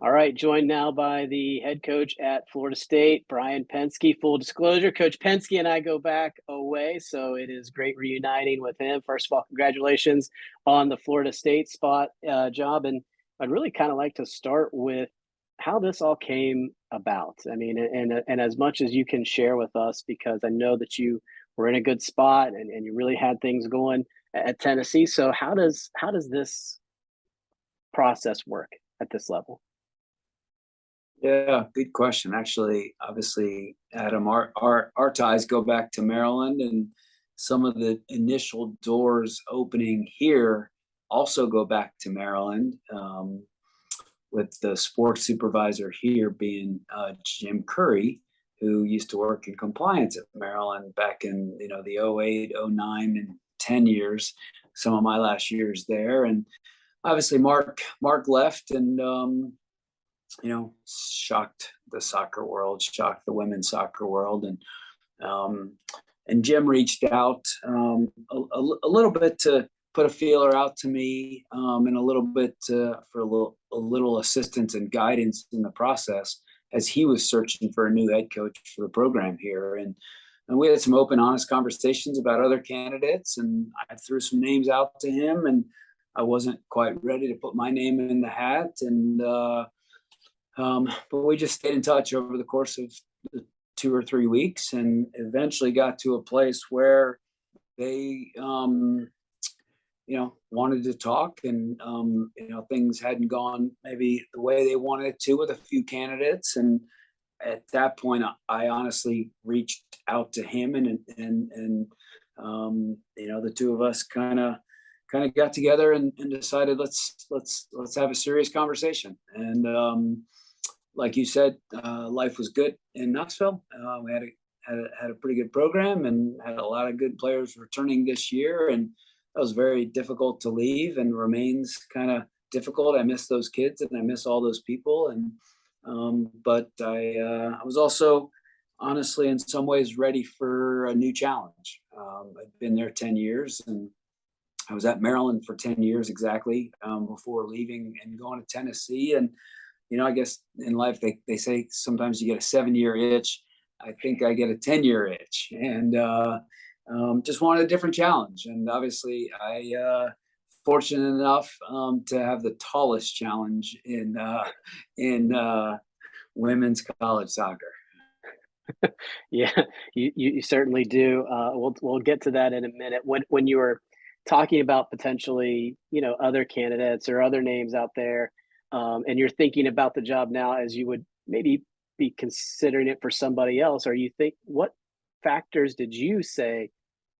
All right, joined now by the head coach at Florida State, Brian Pensky. Full disclosure, Coach Pensky and I go back a way, so it is great reuniting with him. First of all, congratulations on the Florida State spot job, and I'd really kind of like to start with how this all came about. I mean, and as much as you can share with us, because I know that you were in a good spot and you really had things going at Tennessee. So how does this process work at this level? Yeah, good question. Actually, obviously, Adam, our ties go back to Maryland, and some of the initial doors opening here also go back to Maryland. With the sports supervisor here being Jim Curry, who used to work in compliance at Maryland back in the '08, '09, and 10 years. Some of my last years there, and obviously Mark left, and shocked the soccer world, shocked the women's soccer world, um, and Jim reached out a little bit to put a feeler out to me, and a little bit for a little assistance and guidance in the process as he was searching for a new head coach for the program here, and we had some open, honest conversations about other candidates, and I threw some names out to him, and I wasn't quite ready to put my name in the hat, and but we just stayed in touch over the course of the 2 or 3 weeks, and eventually got to a place where they, wanted to talk, and things hadn't gone maybe the way they wanted to with a few candidates, and at that point, I honestly reached out to him, and the two of us kind of got together, and decided let's have a serious conversation, and like you said, life was good in Knoxville. We had a pretty good program, and had a lot of good players returning this year, and that was very difficult to leave, and remains kind of difficult. I miss those kids, and I miss all those people, and but I was also honestly in some ways ready for a new challenge. I'd been there 10 years, and I was at Maryland for 10 years exactly, before leaving and going to Tennessee, and I guess in life they say sometimes you get a 7-year itch. I think I get a 10-year itch, and just wanted a different challenge. And obviously, I fortunate enough to have the tallest challenge in women's college soccer. Yeah, you certainly do. We'll get to that in a minute. When you were talking about potentially, other candidates or other names out there, and you're thinking about the job now as you would maybe be considering it for somebody else, or you think what factors did you say,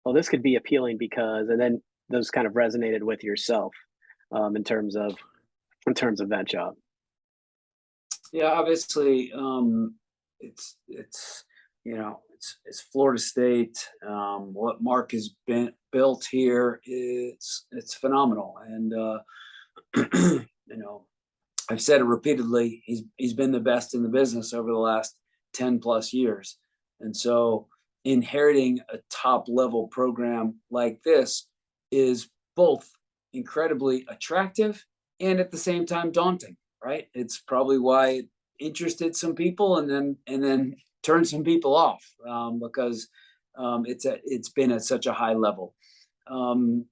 "Well, this could be appealing because," and then those kind of resonated with yourself, in terms of that job? Yeah, obviously, it's Florida State. What Mark has been built here it's phenomenal, and you know I've said it repeatedly. He's been the best in the business over the last 10 plus years, and so inheriting a top level program like this is both incredibly attractive and at the same time daunting. Right? It's probably why it interested some people, and then turned some people off, because it's been at such a high level. Um,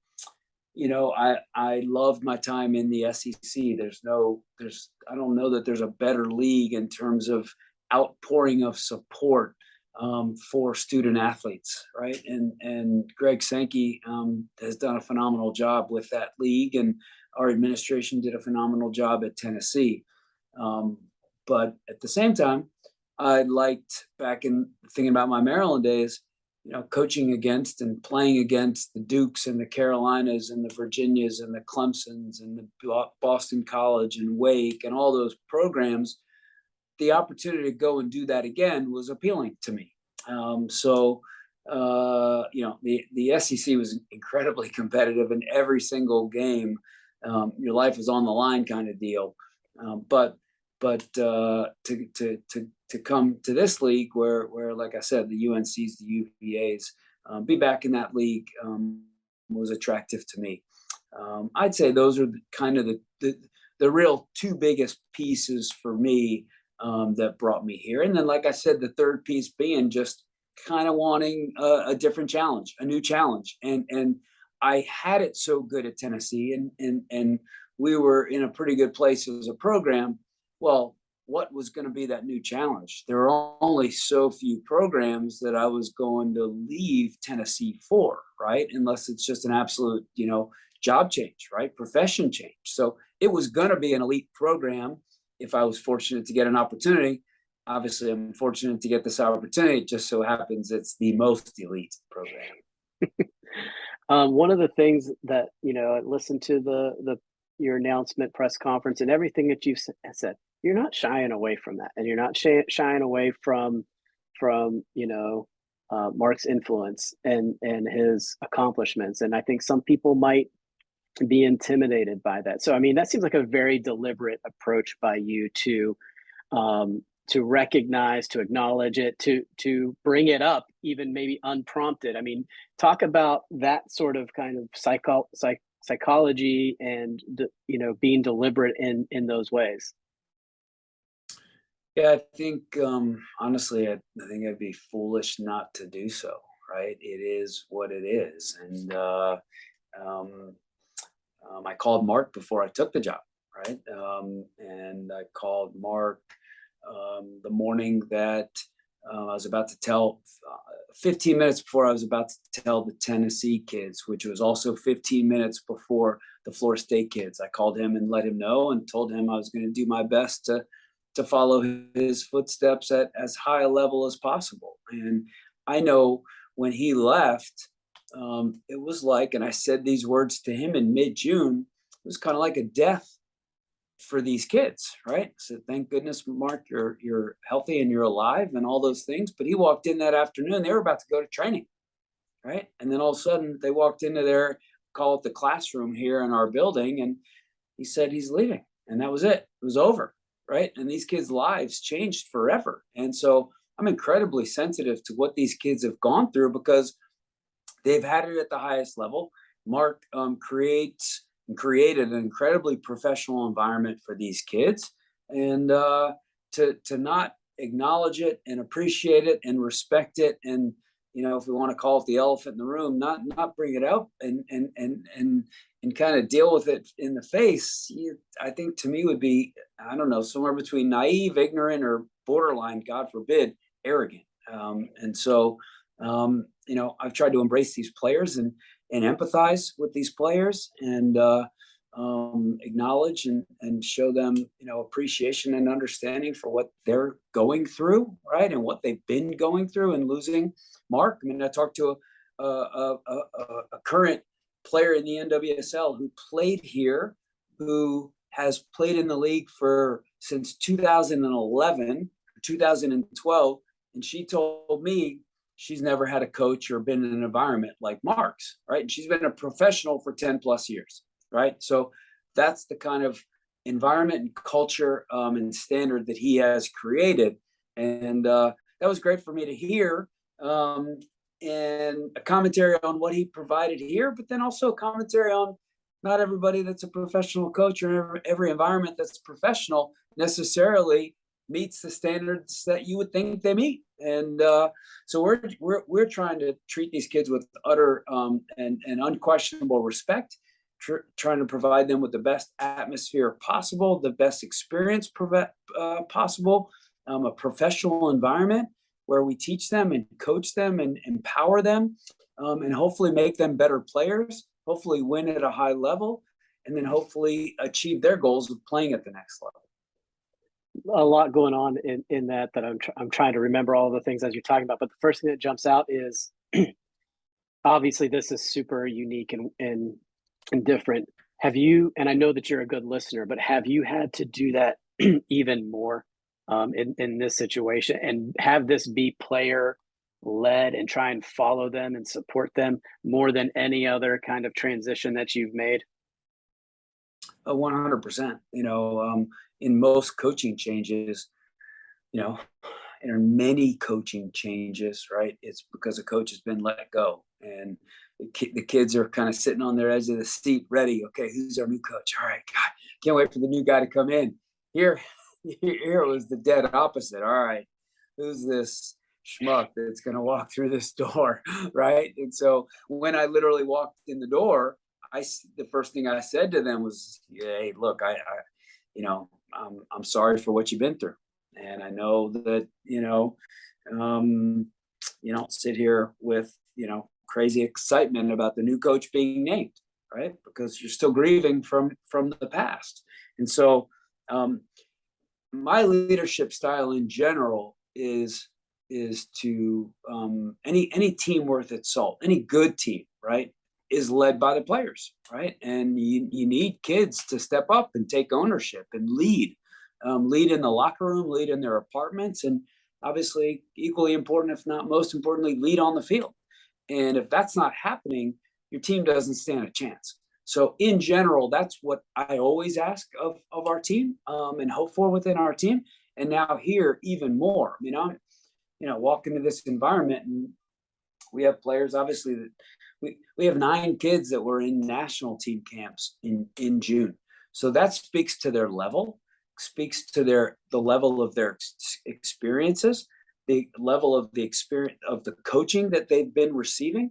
I loved my time in the SEC. I don't know that there's a better league in terms of outpouring of support, for student athletes, right? And Greg Sankey has done a phenomenal job with that league, and our administration did a phenomenal job at Tennessee. Um, but at the same time, I liked, back in thinking about my Maryland days, coaching against and playing against the Dukes and the Carolinas and the Virginias and the Clemsons and the Boston College and Wake and all those programs. The opportunity to go and do that again was appealing to me. The SEC was incredibly competitive in every single game. Your life is on the line, kind of deal. To come to this league where like I said, the UNCs, the UVAs, be back in that league, was attractive to me. I'd say those are kind of the real two biggest pieces for me that brought me here. And then, like I said, the third piece being just kind of wanting a different challenge, a new challenge. And I had it so good at Tennessee, and we were in a pretty good place as a program. Well, what was going to be that new challenge? There were only so few programs that I was going to leave Tennessee for, right? Unless it's just an absolute, job change, right? Profession change. So it was going to be an elite program if I was fortunate to get an opportunity. Obviously, I'm fortunate to get this opportunity. It just so happens it's the most elite program. One of the things that, I listened to your announcement press conference and everything that you've said, you're not shying away from that, and you're not shying away from Mark's influence and his accomplishments. And I think some people might be intimidated by that. So, I mean, that seems like a very deliberate approach by you to recognize, to acknowledge it, to bring it up, even maybe unprompted. I mean, talk about that sort of kind of psychology and being deliberate in those ways. Yeah, I think honestly, I think I'd be foolish not to do so. Right? It is what it is, and um, I called Mark before I took the job. Right? And I called Mark the morning that I was about to tell, 15 minutes before I was about to tell the Tennessee kids, which was also 15 minutes before the Florida State kids. I called him and let him know and told him I was going to do my best to follow his footsteps at as high a level as possible. And I know when he left, it was like, and I said these words to him in mid-June, it was kind of like a death for these kids, right? So thank goodness, Mark, you're healthy and you're alive and all those things. But he walked in that afternoon, they were about to go to training, right? And then all of a sudden they walked into their, call it the classroom here in our building, and he said he's leaving. And that was it. It was over, right? And these kids' lives changed forever. And so I'm incredibly sensitive to what these kids have gone through because they've had it at the highest level. Mark created an incredibly professional environment for these kids, and to not acknowledge it and appreciate it and respect it, and if we want to call it the elephant in the room, not bring it up and kind of deal with it in the face, I think to me would be, I don't know, somewhere between naive, ignorant, or borderline, God forbid, arrogant. And so I've tried to embrace these players and empathize with these players and acknowledge and show them, appreciation and understanding for what they're going through, right, and what they've been going through and losing Mark. I mean, I talked to a current player in the NWSL who played here, who has played in the league since 2011, 2012, and she told me she's never had a coach or been in an environment like Mark's, right? And she's been a professional for 10 plus years, right? So that's the kind of environment and culture and standard that he has created. And that was great for me to hear, and a commentary on what he provided here, but then also a commentary on not everybody that's a professional coach or every environment that's professional necessarily meets the standards that you would think they meet. And so we're trying to treat these kids with utter and unquestionable respect, trying to provide them with the best atmosphere possible, the best experience possible, a professional environment where we teach them and coach them and empower them, and hopefully make them better players, hopefully win at a high level, and then hopefully achieve their goals of playing at the next level. A lot going on in that I'm trying to remember all the things as you're talking about. But the first thing that jumps out is obviously this is super unique and different. Have you, and I know that you're a good listener, but have you had to do that even more in this situation and have this be player led and try and follow them and support them more than any other kind of transition that you've made? 100%. In most coaching changes, there are many coaching changes, right? It's because a coach has been let go, and the kids are kind of sitting on their edge of the seat, ready. Okay, who's our new coach? All right, God, can't wait for the new guy to come in. Here it was the dead opposite. All right, who's this schmuck that's going to walk through this door, right? And so when I literally walked in the door, the first thing I said to them was, "Hey, look, I'm sorry for what you've been through, and I know that you don't sit here with crazy excitement about the new coach being named, right? Because you're still grieving from the past." And so my leadership style in general is to any team worth its salt, any good team, right, is led by the players, right? And you need kids to step up and take ownership and lead in the locker room, lead in their apartments, and obviously equally important, if not most importantly, lead on the field. And if that's not happening, your team doesn't stand a chance. So in general, that's what I always ask of our team and hope for within our team. And now here even more. I mean, I'm walk into this environment and we have players obviously that we have 9 kids that were in national team camps in June. So that speaks to their level, speaks to the level of their experiences, the level of the experience of the coaching that they've been receiving.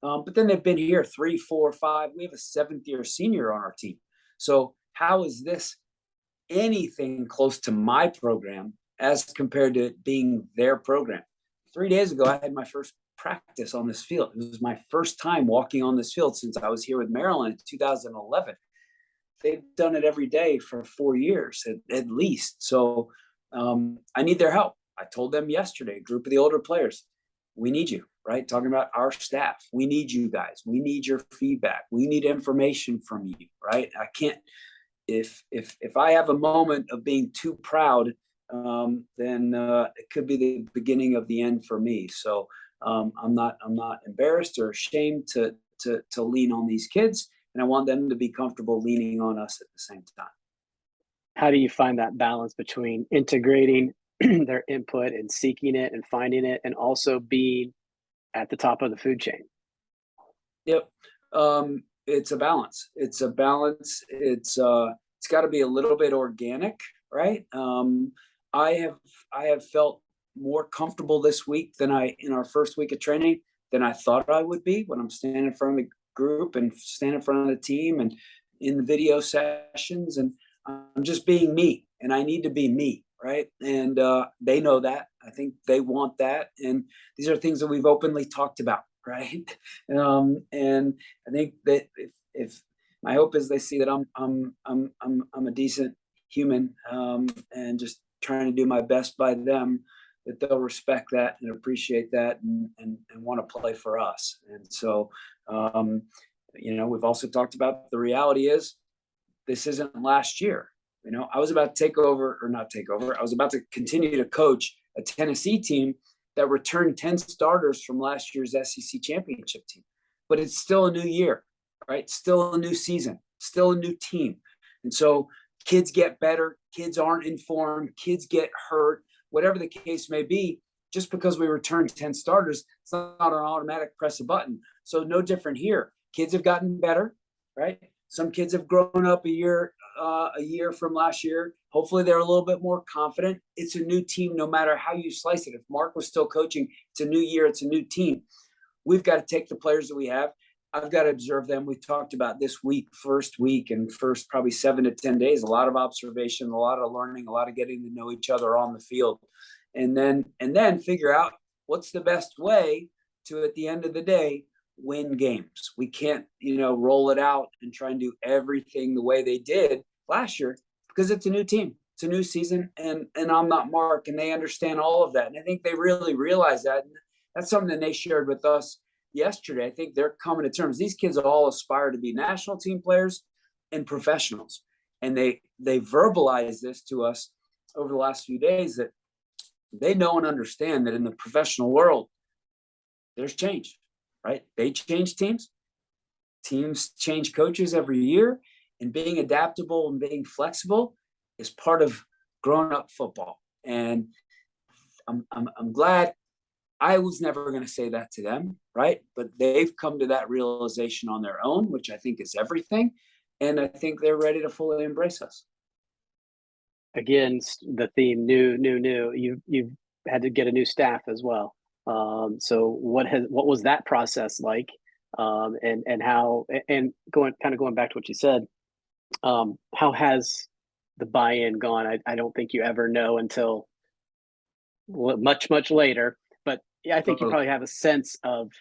But then they've been here 3, 4, 5. We have a 7th-year senior on our team. So how is this anything close to my program as compared to being their program? 3 days ago, I had my first practice on this field. It was my first time walking on this field since I was here with Maryland in 2011. They've done it every day for 4 years at least. So I need their help. I told them yesterday, a group of the older players, we need you, right? Talking about our staff. We need you guys. We need your feedback. We need information from you, right? I can't, if I have a moment of being too proud, then it could be the beginning of the end for me. So I'm not embarrassed or ashamed to lean on these kids, and I want them to be comfortable leaning on us at the same time. How do you find that balance between integrating their input and seeking it and finding it, and also being at the top of the food chain? Yep. It's a balance. It's got to be a little bit organic, right? I have felt more comfortable this week than in our first week of training than I thought I would be when I'm standing in front of the group and standing in front of the team and in the video sessions, and I'm just being me, and I need to be me, right? And they know that. I think they want that, and these are things that we've openly talked about, right? And I think that if my hope is they see that I'm a decent human, and just trying to do my best by them, that they'll respect that and appreciate that and want to play for us. And so, we've also talked about the reality is this isn't last year. I was about to I was about to continue to coach a Tennessee team that returned 10 starters from last year's SEC championship team. But it's still a new year, right? Still a new season, still a new team. And so kids get better, kids aren't informed, kids get hurt, whatever the case may be. Just because we return 10 starters, it's not an automatic press a button. So no different here. Kids have gotten better, right? Some kids have grown up a year from last year. Hopefully they're a little bit more confident. It's a new team no matter how you slice it. If Mark was still coaching, it's a new year, it's a new team. We've got to take the players that we have. I've got to observe them. We talked about this first week and first probably 7 to 10 days, a lot of observation, a lot of learning, a lot of getting to know each other on the field. And then figure out what's the best way to, at the end of the day, win games. We can't, roll it out and try and do everything the way they did last year, because it's a new team. It's a new season, and I'm not Mark, and they understand all of that. And I think they really realize that. And that's something that they shared with us yesterday. I think they're coming to terms. These kids all aspire to be national team players and professionals. And they verbalize this to us over the last few days, that they know and understand that in the professional world, there's change, right? They change teams. Teams change coaches every year, and being adaptable and being flexible is part of growing up football. And I'm glad. I was never going to say that to them, right? But they've come to that realization on their own, which I think is everything. And I think they're ready to fully embrace us. Again, the theme, new. You've had to get a new staff as well. So what was that process like? And how, and going back to what you said, how has the buy-in gone? I don't think you ever know until much later, but yeah, I think you Totally. probably have a sense of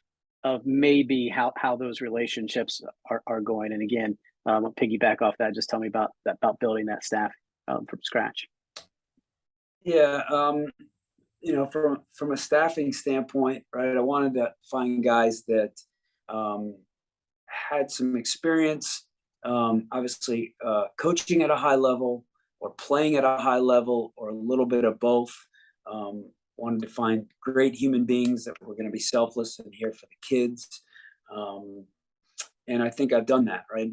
maybe how those relationships are going. And again, I'll piggyback off that. Just tell me about building that staff from scratch. Yeah. From a staffing standpoint, right, I wanted to find guys that um, had some experience, obviously coaching at a high level or playing at a high level or a little bit of both. Wanted to find great human beings that were going to be selfless and here for the kids. Um, and I think I've done that, right?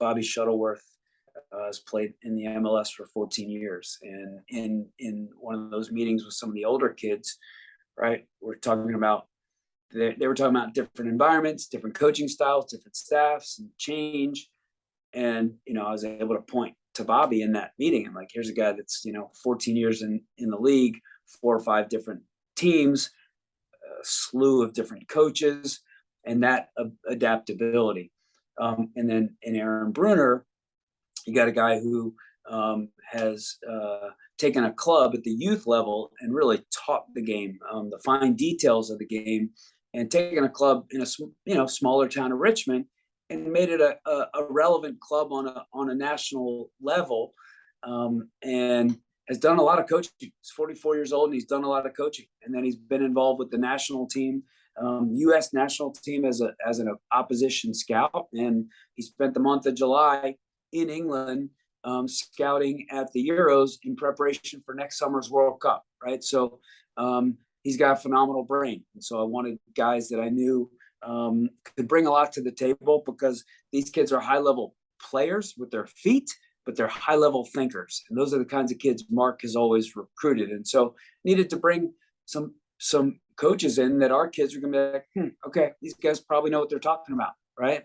Bobby Shuttleworth has played in the MLS for 14 years. And in one of those meetings with some of the older kids, right, we're talking about they were talking about different environments, different coaching styles, different staffs, and change. And I was able to point to Bobby in that meeting. I'm like, here's a guy that's 14 years in the league, 4 or 5 different teams, a slew of different coaches, and that adaptability. And then in Aaron Bruner, you got a guy who has taken a club at the youth level and really taught the game, the fine details of the game, and taken a club in a smaller town of Richmond and made it a relevant club on a national level, and has done a lot of coaching. He's 44 years old and he's done a lot of coaching, and then he's been involved with the national team, U.S. national team as an opposition scout, and he spent the month of July in England scouting at the Euros in preparation for next summer's World Cup, right? So he's got a phenomenal brain. And so I wanted guys that I knew could bring a lot to the table, because these kids are high-level players with their feet, but they're high-level thinkers. And those are the kinds of kids Mark has always recruited. And so needed to bring some coaches in that our kids are going to be like, okay, these guys probably know what they're talking about, right?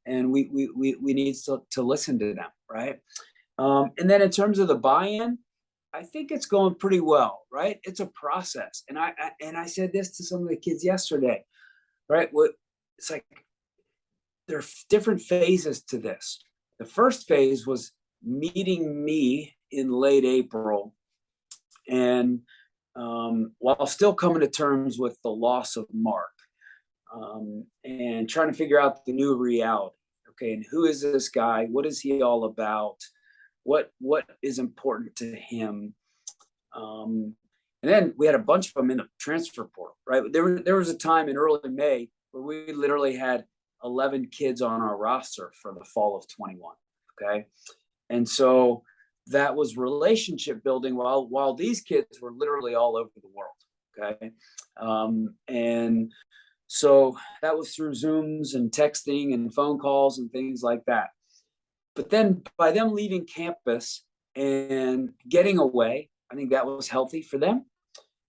And we need to listen to them, right? And then in terms of the buy-in, I think it's going pretty well, right? It's a process, and I said this to some of the kids yesterday, right? It's like there are different phases to this. The first phase was meeting me in late April, and while still coming to terms with the loss of Mark. And trying to figure out the new reality. Okay, and who is this guy? What is he all about? What is important to him? And then we had a bunch of them in the transfer portal, right? There was a time in early May where we literally had 11 kids on our roster for the fall of 21. Okay, and so that was relationship building while these kids were literally all over the world. Okay, and so that was through Zooms and texting and phone calls and things like that. But then by them leaving campus and getting away, I think that was healthy for them.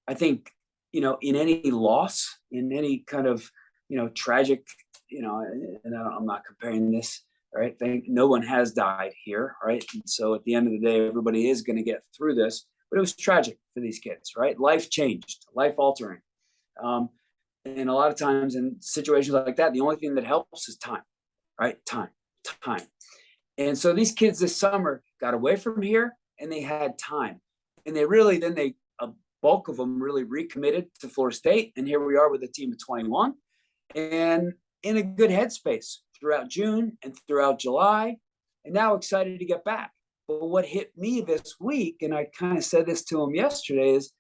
I think, in any loss, in any kind of, tragic, and I'm not comparing this, right? No one has died here, right? And so at the end of the day, everybody is going to get through this, but it was tragic for these kids, right? Life changed, life altering. And a lot of times in situations like that, the only thing that helps is time, right? Time. And so these kids this summer got away from here and they had time. And a bulk of them really recommitted to Florida State. And here we are with a team of 21 and in a good headspace throughout June and throughout July, and now excited to get back. But what hit me this week, and I kind of said this to them yesterday, is,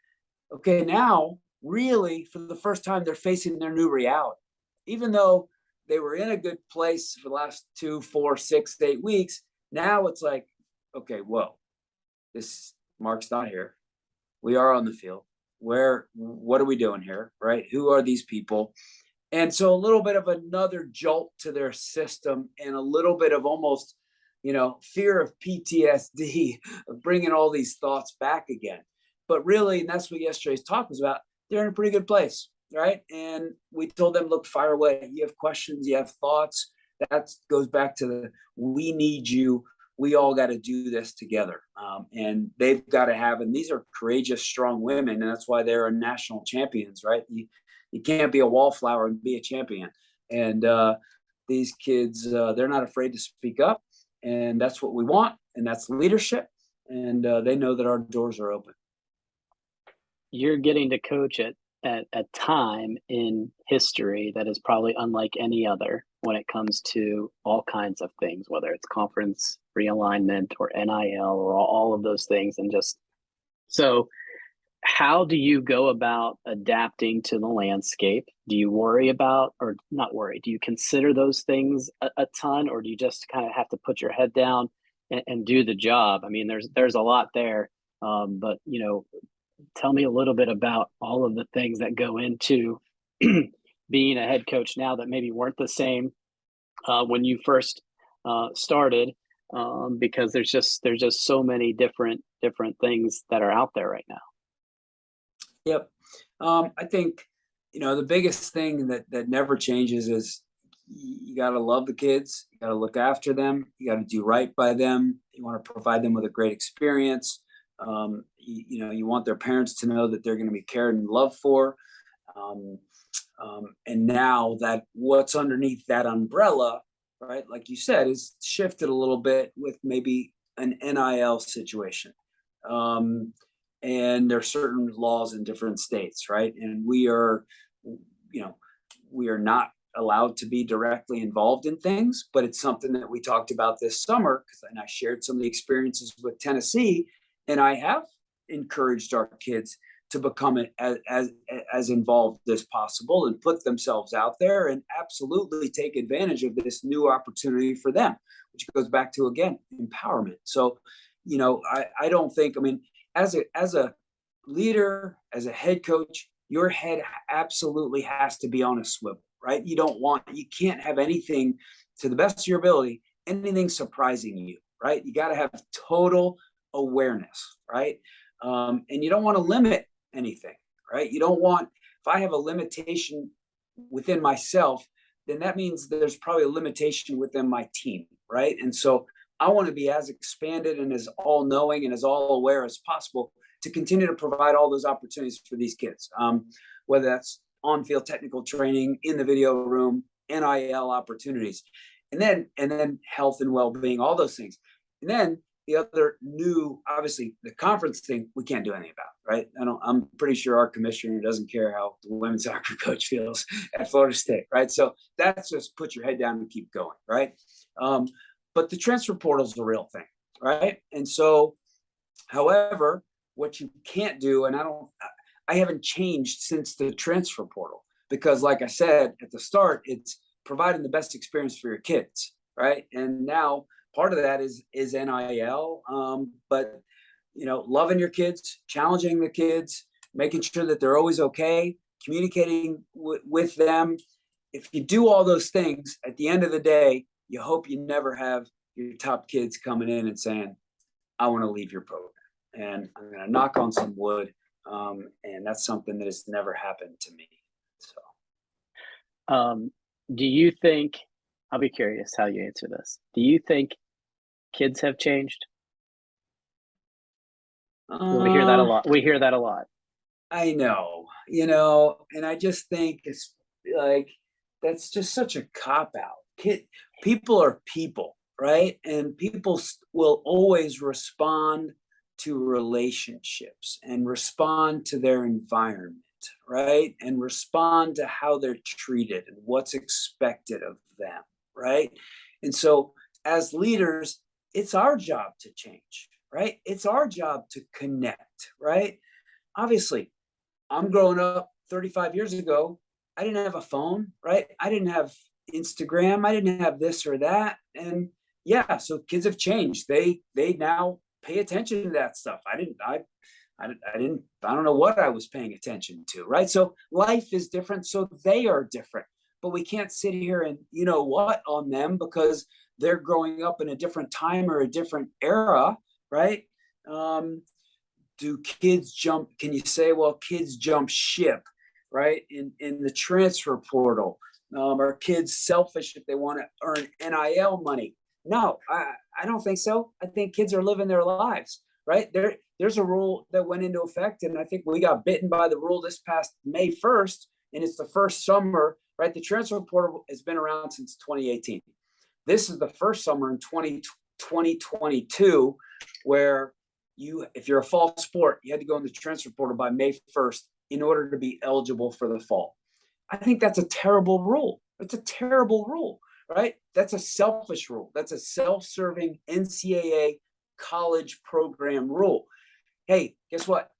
okay, now really, for the first time, they're facing their new reality. Even though they were in a good place for the last 2, 4, 6, 8 weeks, now it's like, okay, whoa, this Mark's not here. We are on the field. What are we doing here, right? Who are these people? And so a little bit of another jolt to their system, and a little bit of almost, fear of PTSD, of bringing all these thoughts back again. But really, and that's what yesterday's talk was about, they're in a pretty good place, right? And we told them, look, fire away. You have questions, you have thoughts. that goes back to the, we need you. We all got to do this together. And they've got to have, and these are courageous, strong women. And that's why they're national champions, right? You can't be a wallflower and be a champion. And these kids, they're not afraid to speak up. And that's what we want. And that's leadership. And they know that our doors are open. You're getting to coach at a time in history that is probably unlike any other when it comes to all kinds of things, whether it's conference realignment or NIL or all of those things. And just so, how do you go about adapting to the landscape? Do you worry about, or not worry, do you consider those things a ton, or do you just kind of have to put your head down and do the job? I mean, there's a lot there, but tell me a little bit about all of the things that go into being a head coach now that maybe weren't the same when you first started, because there's just so many different things that are out there right now. Yep. I think, the biggest thing that never changes is you got to love the kids. You got to look after them. You got to do right by them. You want to provide them with a great experience. You want their parents to know that they're going to be cared and loved for. And now that what's underneath that umbrella, right, like you said, is shifted a little bit with maybe an NIL situation. And there are certain laws in different states, right? And we are not allowed to be directly involved in things, but it's something that we talked about this summer, and I shared some of the experiences with Tennessee, and I have encouraged our kids to become as involved as possible and put themselves out there and absolutely take advantage of this new opportunity for them, which goes back to, again, empowerment. So, I don't think, as a leader, as a head coach, your head absolutely has to be on a swivel, right? You can't have anything, to the best of your ability, anything surprising you, right? You got to have total awareness, right? And you don't want to limit anything, right? You don't want, if I have a limitation within myself, then that means there's probably a limitation within my team, right? And so I want to be as expanded and as all-knowing and as all-aware as possible to continue to provide all those opportunities for these kids, whether that's on-field technical training, in the video room, NIL opportunities, and then health and well-being, all those things. And then the other new, obviously, the conference thing, we can't do anything about, right? I'm pretty sure our commissioner doesn't care how the women's soccer coach feels at Florida State, right? So that's just put your head down and keep going, right? But the transfer portal is the real thing, right? And so, however, what you can't do, and I haven't changed since the transfer portal, because like I said at the start, it's providing the best experience for your kids, right? And now part of that is NIL, but loving your kids, challenging the kids, making sure that they're always okay, communicating with them. If you do all those things, at the end of the day, you hope you never have your top kids coming in and saying, I want to leave your program. And I'm going to knock on some wood. And that's something that has never happened to me. So, do you think, I'll be curious how you answer this. Do you think kids have changed? We hear that a lot. I know, and I just think it's like, that's just such a cop out. People are people, right? And people will always respond to relationships and respond to their environment, right? And respond to how they're treated and what's expected of them, right? And so as leaders, it's our job to change, right? It's our job to connect, right? Obviously, I'm growing up 35 years ago. I didn't have a phone, right? I didn't have Instagram. I didn't have this or that. And yeah, so kids have changed. They now pay attention to that stuff. I don't know what I was paying attention to, right? So life is different. So they are different, but we can't sit here and, on them because they're growing up in a different time or a different era, right? Do kids jump? Can you say, well, kids jump ship, right? In the transfer portal? Are kids selfish if they want to earn NIL money? No, I don't think so. I think kids are living their lives, right? There's a rule that went into effect, and I think we got bitten by the rule this past May 1st, and it's the first summer, right? The transfer portal has been around since 2018. This is the first summer in 2022 where if you're a fall sport, you had to go in the transfer portal by May 1st in order to be eligible for the fall. I think that's a terrible rule. It's a terrible rule, right? That's a selfish rule. That's a self-serving NCAA college program rule. Hey, guess what?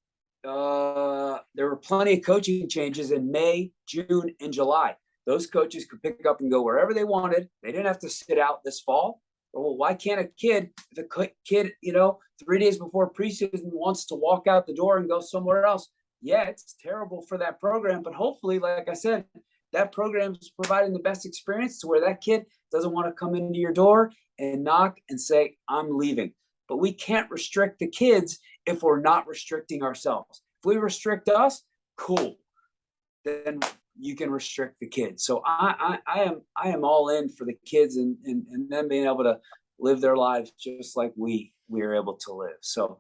There were plenty of coaching changes in May, June, and July. Those coaches could pick up and go wherever they wanted. They didn't have to sit out this fall. Well, why can't a kid, if a kid, 3 days before preseason wants to walk out the door and go somewhere else? Yeah, it's terrible for that program, but hopefully, like I said, that program is providing the best experience to where that kid doesn't want to come into your door and knock and say, I'm leaving. But we can't restrict the kids if we're not restricting ourselves. If we restrict us, cool. Then you can restrict the kids. So I am all in for the kids and them being able to live their lives just like we are able to live. So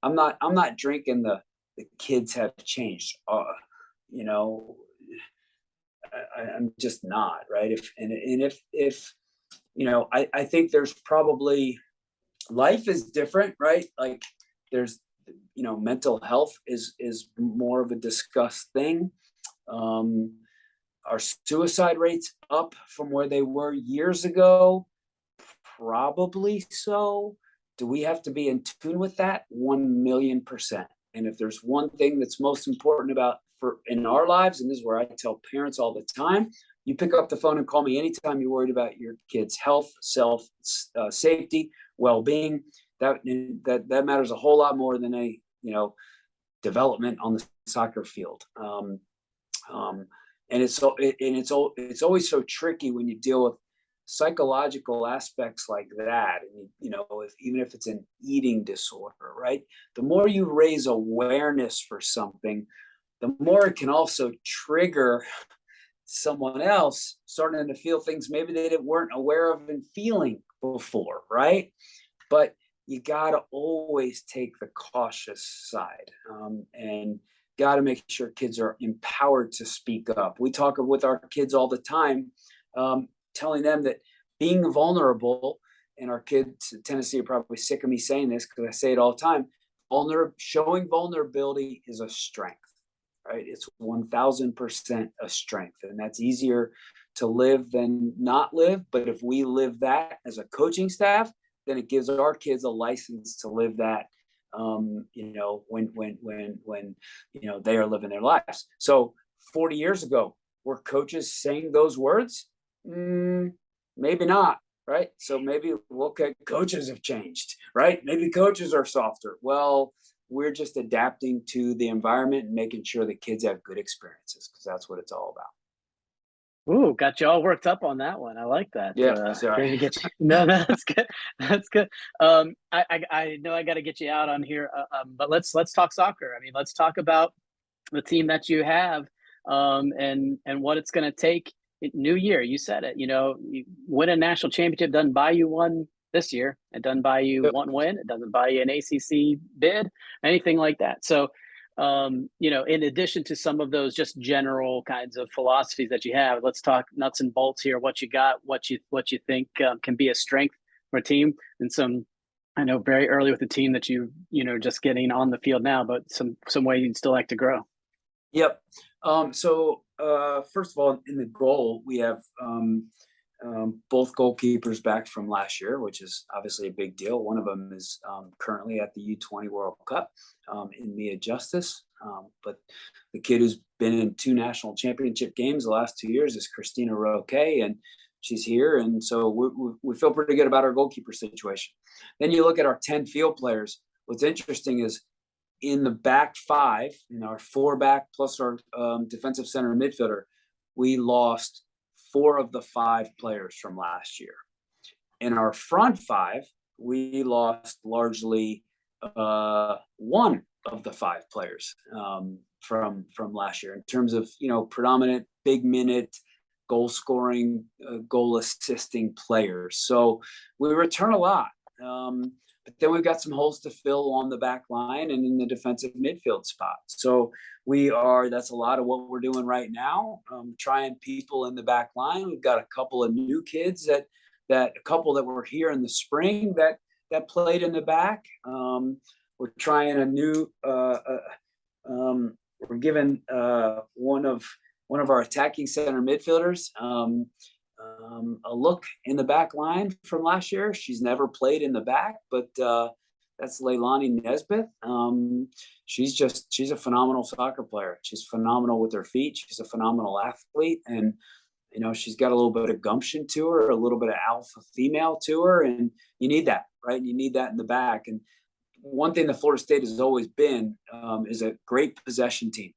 I'm not drinking the kids have changed. I'm just not, right. If I think there's probably, life is different, right? Like there's, mental health is more of a discussed thing. Are suicide rates up from where they were years ago? Probably so. Do we have to be in tune with that? 1,000,000%. And if there's one thing that's most important in our lives, and this is where I tell parents all the time, you pick up the phone and call me anytime you're worried about your kid's health, safety, well-being. That matters a whole lot more than a development on the soccer field. And it's always so tricky when you deal with psychological aspects like that. And, even if it's an eating disorder, right? The more you raise awareness for something, the more it can also trigger someone else starting to feel things maybe they weren't aware of and feeling before, right? But you got to always take the cautious side, and got to make sure kids are empowered to speak up. We talk with our kids all the time, telling them that being vulnerable, and our kids in Tennessee are probably sick of me saying this because I say it all the time, showing vulnerability is a strength, right? It's 1,000% a strength, and that's easier to live than not live. But if we live that as a coaching staff, then it gives our kids a license to live that, when they are living their lives. So 40 years ago, were coaches saying those words? Maybe not, right? So maybe, okay, coaches have changed, right? Maybe coaches are softer. Well, we're just adapting to the environment and making sure the kids have good experiences, because that's what it's all about. Ooh, got you all worked up on that one. I like that. Yeah, sorry. No, that's good. That's good. I know I got to get you out on here, but let's talk soccer. I mean, let's talk about the team that you have, and what it's going to take. New year, you said it. You win a national championship doesn't buy you one this year. It doesn't buy you one win. It doesn't buy you an ACC bid, anything like that. So, in addition to some of those just general kinds of philosophies that you have, let's talk nuts and bolts here. What you got, what you think can be a strength for a team, and I know very early with the team that just getting on the field now, but some way you'd still like to grow. Yep. So first of all, in the goal, we have both goalkeepers back from last year, which is obviously a big deal. One of them is currently at the U20 World Cup in Mia Justice. But the kid who's been in 2 national championship games the last 2 years is Christina Roque, and she's here. And so we feel pretty good about our goalkeeper situation. Then you look at our 10 field players. What's interesting is in the back 5, our 4 back plus our defensive center midfielder, we lost 4 of the 5 players from last year. In our front 5, we lost largely 1 of the 5 players from last year in terms of predominant big minute goal scoring, goal assisting players. So we return a lot. But then we've got some holes to fill on the back line and in the defensive midfield spot. So that's a lot of what we're doing right now. Trying people in the back line. We've got a couple of new kids a couple that were here in the spring that played in the back. We're trying a new, we're giving one of our attacking center midfielders a look in the back line from last year. She's never played in the back, but that's Leilani Nesbitt. She's a phenomenal soccer player. She's phenomenal with her feet. She's a phenomenal athlete, and she's got a little bit of gumption to her, a little bit of alpha female to her, and you need that, right? You need that in the back. And one thing that Florida State has always been is a great possession team.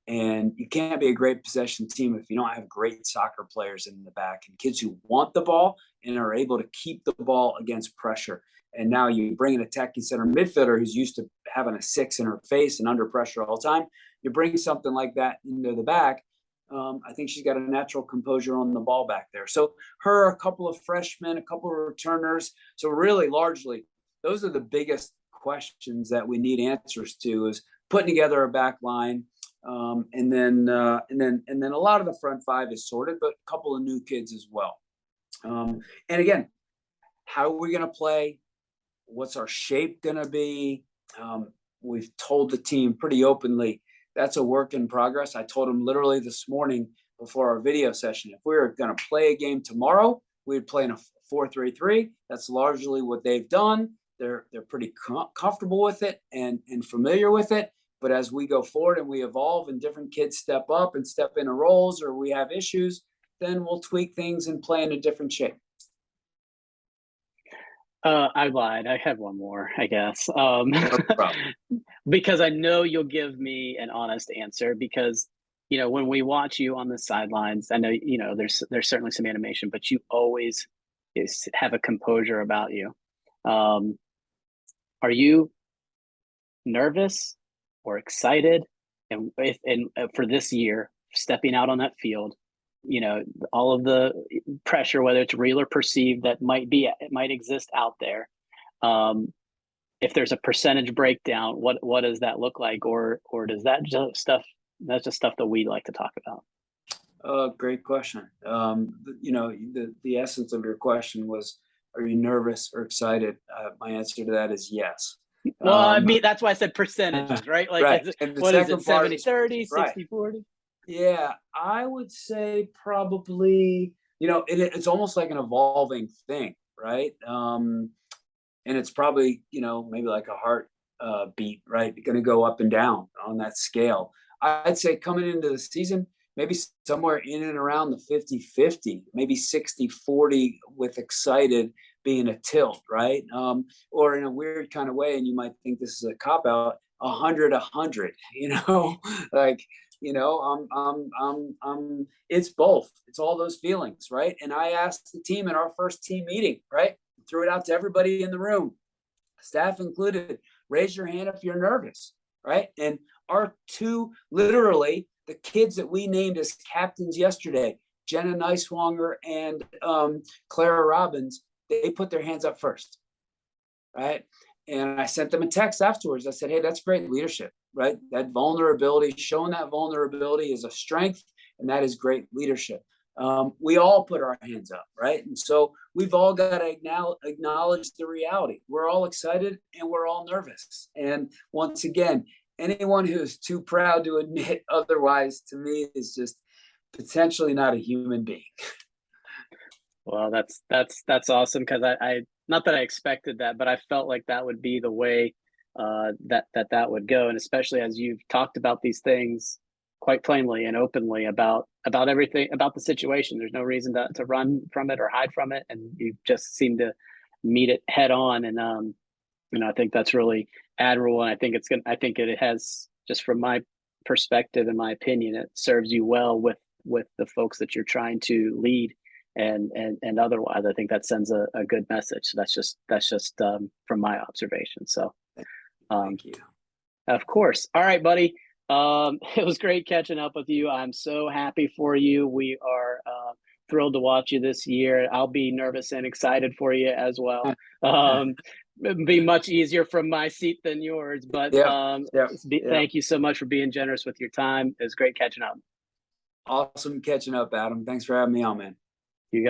And you can't be a great possession team if you don't have great soccer players in the back and kids who want the ball and are able to keep the ball against pressure. And now you bring an attacking center midfielder who's used to having a 6 in her face and under pressure all the time. You bring something like that into the back. I think she's got a natural composure on the ball back there. So a couple of freshmen, a couple of returners. So really largely, those are the biggest questions that we need answers to, is putting together a back line. And then a lot of the front five is sorted, but a couple of new kids as well. And again, how are we going to play? What's our shape going to be? We've told the team pretty openly that's a work in progress. I told them literally this morning before our video session, if we were going to play a game tomorrow, we'd play in a 4-3-3. That's largely what they've done. They're pretty comfortable with it and familiar with it. But as we go forward and we evolve and different kids step up and step into roles, or we have issues, then we'll tweak things and play in a different shape. I lied. I had one more, I guess. No problem. Because I know you'll give me an honest answer, because, when we watch you on the sidelines, I know, there's certainly some animation, but you always have a composure about you. Are you nervous or excited and for this year, stepping out on that field, all of the pressure, whether it's real or perceived, that might exist out there? If there's a percentage breakdown, what does that look like? Or does that's just stuff that we like to talk about? Great question. The essence of your question was, are you nervous or excited? My answer to that is yes. Well, I mean, that's why I said percentages, right? Like, right. What is it, 70-30, 60-40? Yeah, I would say probably, it's almost like an evolving thing, right? And it's probably, maybe like a heart beat, right? Going to go up and down on that scale. I'd say coming into the season, maybe somewhere in and around the 50-50, maybe 60-40 with excited being a tilt, right? Or in a weird kind of way, and you might think this is a cop-out, 100-100, like, it's both. It's all those feelings, right? And I asked the team in our first team meeting, right? Threw it out to everybody in the room, staff included. Raise your hand if you're nervous, right? And our literally the kids that we named as captains yesterday, Jenna Neiswanger and Clara Robbins, they put their hands up first, right? And I sent them a text afterwards. I said, hey, that's great leadership, right? That vulnerability, showing that vulnerability is a strength, and that is great leadership. We all put our hands up, right? And so we've all got to acknowledge the reality. We're all excited and we're all nervous. And once again, anyone who's too proud to admit otherwise, to me, is just potentially not a human being. Well, that's awesome, because I not that I expected that, but I felt like that would be the way that would go, and especially as you've talked about these things quite plainly and openly about everything, about the situation. There's no reason to run from it or hide from it, and you just seem to meet it head on. And I think that's really admirable, and I think it has, just from my perspective and my opinion, it serves you well with the folks that you're trying to lead. And otherwise, I think that sends a good message. So that's just from my observation. So, thank you. Of course. All right, buddy. It was great catching up with you. I'm so happy for you. We are thrilled to watch you this year. I'll be nervous and excited for you as well. It'll be much easier from my seat than yours, but Yeah, yeah, yeah. thank you so much for being generous with your time. It was great catching up. Awesome catching up, Adam. Thanks for having me on, man.